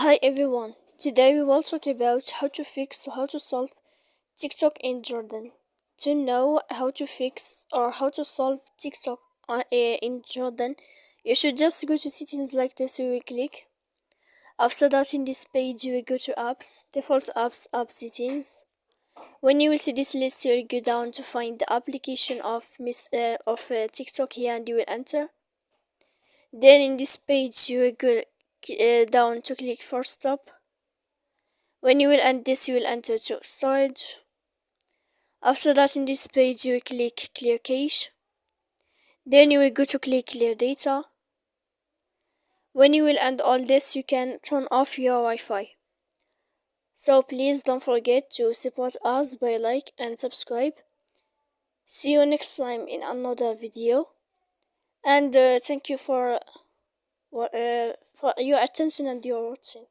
Hi everyone, today we will talk about how to fix or how to solve TikTok in Jordan. To know how to fix or how to solve TikTok in Jordan, you should just go to settings like this. You will click. After that, in this page, you will go to apps, default apps, app settings. When you will see this list, you will go down to find the application of TikTok here, and you will enter. Then in this page, you will go down to click for stop. When you will end this, you will enter to storage. After that, in this page, you will click clear cache. Then you will go to click clear data. When you will end all this, you can turn off your Wi-Fi. So please don't forget to support us by like and subscribe. See you next time in another video. And thank you for your attention and your watching.